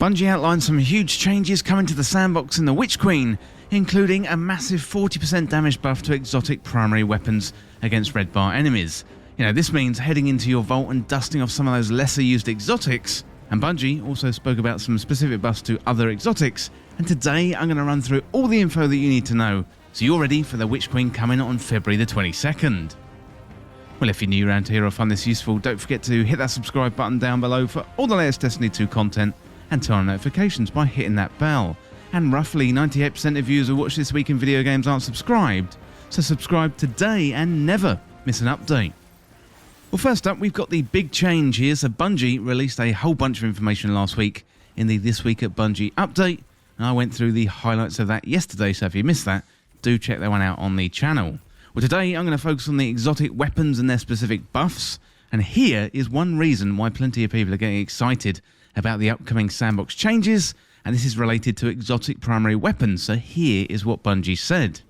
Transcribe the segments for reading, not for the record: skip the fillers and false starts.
Bungie outlined some huge changes coming to the sandbox in the Witch Queen, including a massive 40% damage buff to exotic primary weapons against red bar enemies. This means heading into your vault and dusting off some of those lesser used exotics. And Bungie also spoke about some specific buffs to other exotics, and today I'm going to run through all the info that you need to know, so you're ready for the Witch Queen coming on February the 22nd. Well, if you're new around here or find this useful, don't forget to hit that subscribe button down below for all the latest Destiny 2 content, and turn on notifications by hitting that bell. And roughly 98% of viewers who watch This Week in Video Games aren't subscribed, so subscribe today and never miss an update. Well, first up, we've got the big change here. So Bungie released a whole bunch of information last week in the This Week at Bungie update, and I went through the highlights of that yesterday, so if you missed that, do check that one out on the channel. Well, today I'm going to focus on the exotic weapons and their specific buffs, and here is one reason why plenty of people are getting excited about the upcoming sandbox changes, and this is related to exotic primary weapons, so here is what Bungie said.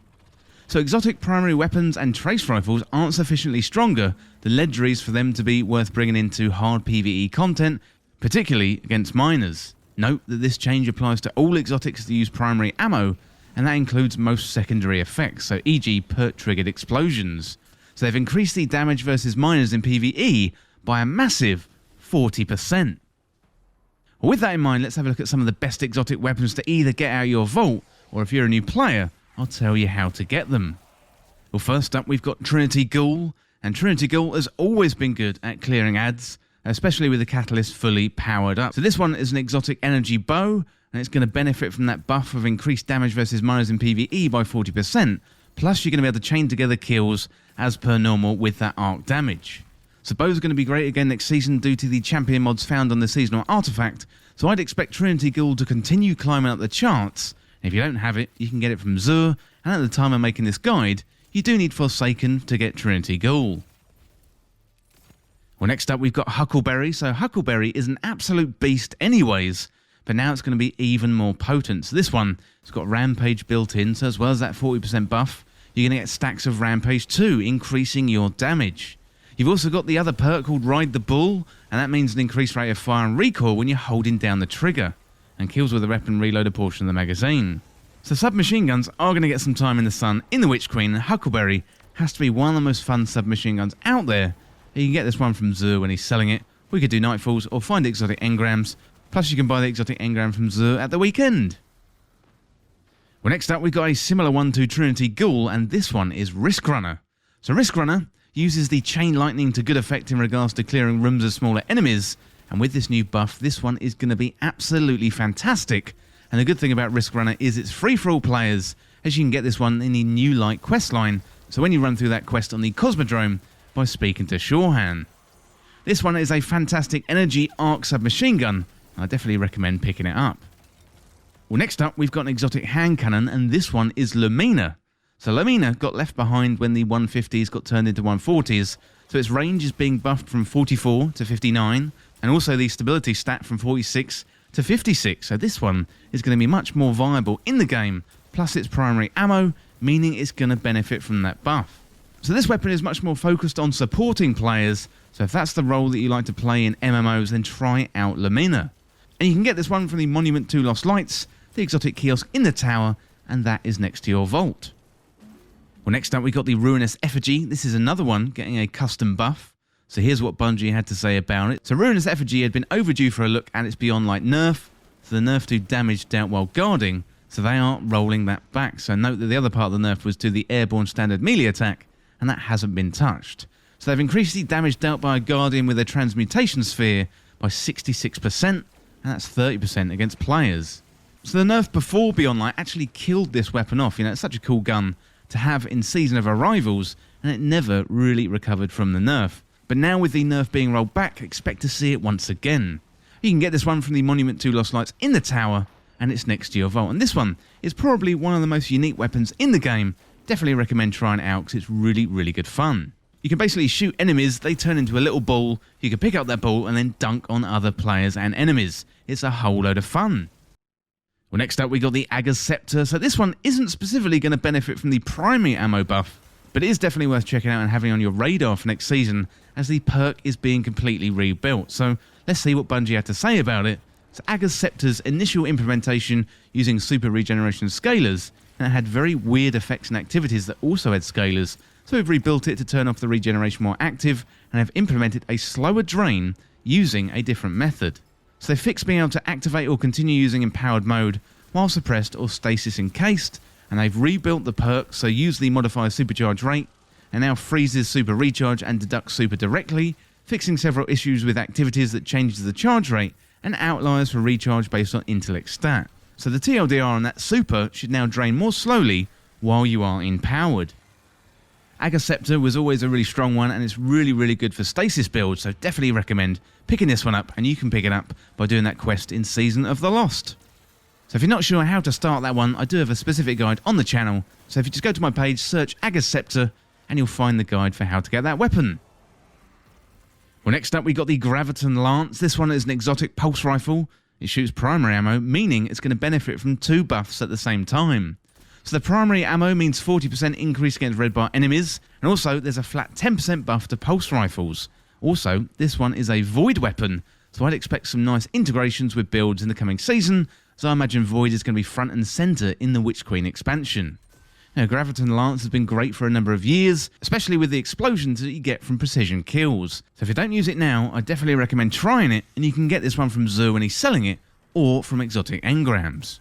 So exotic primary weapons and trace rifles aren't sufficiently stronger than legendaries for them to be worth bringing into hard PvE content, particularly against miners. Note that this change applies to all exotics that use primary ammo, and that includes most secondary effects, so e.g. perk-triggered explosions. So they've increased the damage versus miners in PvE by a massive 40%. Well, with that in mind, let's have a look at some of the best exotic weapons to either get out of your vault, or if you're a new player, I'll tell you how to get them. Well, first up, we've got Trinity Ghoul, and Trinity Ghoul has always been good at clearing adds, especially with the catalyst fully powered up. So this one is an exotic energy bow, and it's going to benefit from that buff of increased damage versus miners in PvE by 40%, plus you're going to be able to chain together kills as per normal with that arc damage. So bows are going to be great again next season due to the champion mods found on the seasonal artifact, so I'd expect Trinity Ghoul to continue climbing up the charts. If you don't have it, you can get it from Zur, and at the time of making this guide, you do need Forsaken to get Trinity Ghoul. Well, next up we've got Huckleberry. So Huckleberry is an absolute beast anyways, but now it's going to be even more potent. So this one has got Rampage built in, so as well as that 40% buff, you're going to get stacks of Rampage too, increasing your damage. You've also got the other perk called Ride the Bull, and that means an increased rate of fire and recoil when you're holding down the trigger, and kills with a rep and reload a portion of the magazine. So submachine guns are going to get some time in the sun in the Witch Queen, and Huckleberry has to be one of the most fun submachine guns out there. You can get this one from Zur when he's selling it, we could do Nightfalls or find exotic engrams, plus you can buy the exotic engram from Zur at the weekend. Well, next up we've got a similar one to Trinity Ghoul, and this one is RISKRUNNER. So RISKRUNNER uses the chain lightning to good effect in regards to clearing rooms of smaller enemies, and with this new buff, this one is going to be absolutely fantastic. And the good thing about RISKRUNNER is it's free for all players, as you can get this one in the New Light quest line, so when you run through that quest on the Cosmodrome by speaking to Shorhan. This one is a fantastic energy arc submachine gun, and I definitely recommend picking it up. Well, next up we've got an exotic hand cannon, and this one is LUMINA. So LUMINA got left behind when the 150s got turned into 140s, so its range is being buffed from 44 to 59, and also the stability stat from 46 to 56, so this one is going to be much more viable in the game, plus its primary ammo, meaning it's going to benefit from that buff. So this weapon is much more focused on supporting players, so if that's the role that you like to play in MMOs, then try out LUMINA. And you can get this one from the Monument to Lost Lights, the exotic kiosk in the tower, and that is next to your vault. Well, next up we got the RUINOUS Effigy. This is another one getting a custom buff. So here's what Bungie had to say about it. So RUINOUS Effigy had been overdue for a look at its Beyond Light nerf. So the nerf to damage dealt while guarding, so they are rolling that back. So note that the other part of the nerf was to the airborne standard melee attack, and that hasn't been touched. So they've increased the damage dealt by a Guardian with a Transmutation Sphere by 66%, and that's 30% against players. So the nerf before Beyond Light actually killed this weapon off. It's such a cool gun to have in Season of Arrivals, and it never really recovered from the nerf. But now with the nerf being rolled back, expect to see it once again. You can get this one from the Monument to Lost Lights in the tower, and it's next to your vault. And this one is probably one of the most unique weapons in the game. Definitely recommend trying it out because it's really, really good fun. You can basically shoot enemies, they turn into a little ball, you can pick up that ball and then dunk on other players and enemies. It's a whole load of fun. Well, next up we got the AGER'S Scepter. So this one isn't specifically going to benefit from the primary ammo buff, but it is definitely worth checking out and having on your radar for next season, as the perk is being completely rebuilt. So let's see what Bungie had to say about it, So AGER'S Scepter's initial implementation using super regeneration scalars, and it had very weird effects and activities that also had scalars, so we've rebuilt it to turn off the regeneration more active and have implemented a slower drain using a different method. So they fixed being able to activate or continue using empowered mode while suppressed or stasis encased, and they've rebuilt the perk so use the modifier supercharge rate, and now freezes super recharge and deducts super directly, fixing several issues with activities that changes the charge rate and outliers for recharge based on intellect stat. So the TLDR on that super should now drain more slowly while you are empowered. AGER'S Scepter was always a really strong one, and it's really good for stasis builds, so definitely recommend picking this one up, and you can pick it up by doing that quest in Season of the Lost. So if you're not sure how to start that one, I do have a specific guide on the channel, so if you just go to my page, search AGER'S Scepter, and you'll find the guide for how to get that weapon. Well, next up we got the Graviton Lance. This one is an exotic pulse rifle. It shoots primary ammo, meaning it's going to benefit from 2 buffs at the same time. So the primary ammo means 40% increase against red bar enemies, and also there's a flat 10% buff to pulse rifles. Also, this one is a void weapon, so I'd expect some nice integrations with builds in the coming season, so I imagine void is going to be front and centre in the Witch Queen expansion. Now, Graviton Lance has been great for a number of years, especially with the explosions that you get from precision kills. So if you don't use it now, I definitely recommend trying it, and you can get this one from Zoo when he's selling it, or from exotic engrams.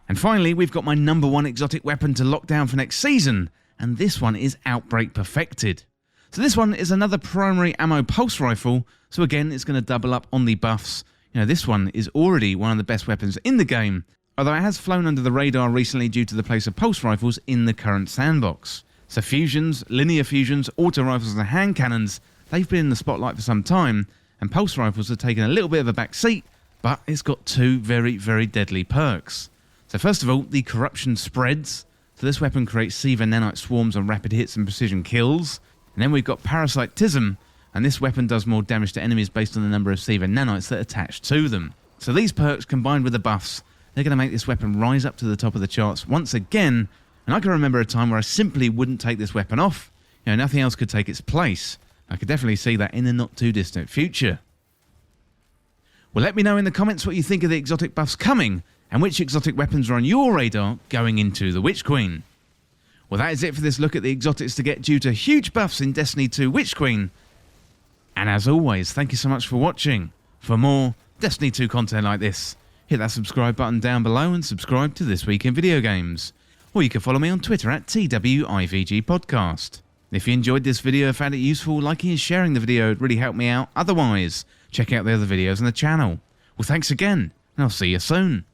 And finally, we've got my number 1 exotic weapon to lock down for next season, and this one is Outbreak Perfected. So this one is another primary ammo pulse rifle, so again it's going to double up on the buffs. You know, this one is already one of the best weapons in the game, although it has flown under the radar recently due to the place of pulse rifles in the current sandbox. So fusions, linear fusions, auto rifles and hand cannons, they've been in the spotlight for some time, and pulse rifles have taken a little bit of a back seat, but it's got 2 very deadly perks. So first of all, the corruption spreads. So this weapon creates Siva nanite swarms on rapid hits and precision kills. And then we've got parasitism, and this weapon does more damage to enemies based on the number of Siva nanites that attach to them. So these perks combined with the buffs, they're going to make this weapon rise up to the top of the charts once again. And I can remember a time where I simply wouldn't take this weapon off. You know, nothing else could take its place. I could definitely see that in the not too distant future. Well, let me know in the comments what you think of the exotic buffs coming, and which exotic weapons are on your radar going into the Witch Queen. Well, that is it for this look at the exotics to get due to huge buffs in Destiny 2 Witch Queen. And as always, thank you so much for watching. For more Destiny 2 content like this, hit that subscribe button down below and subscribe to This Week in Video Games. Or you can follow me on Twitter at TWIVG Podcast. If you enjoyed this video and found it useful, liking and sharing the video would really help me out. Otherwise, check out the other videos on the channel. Well, thanks again, and I'll see you soon.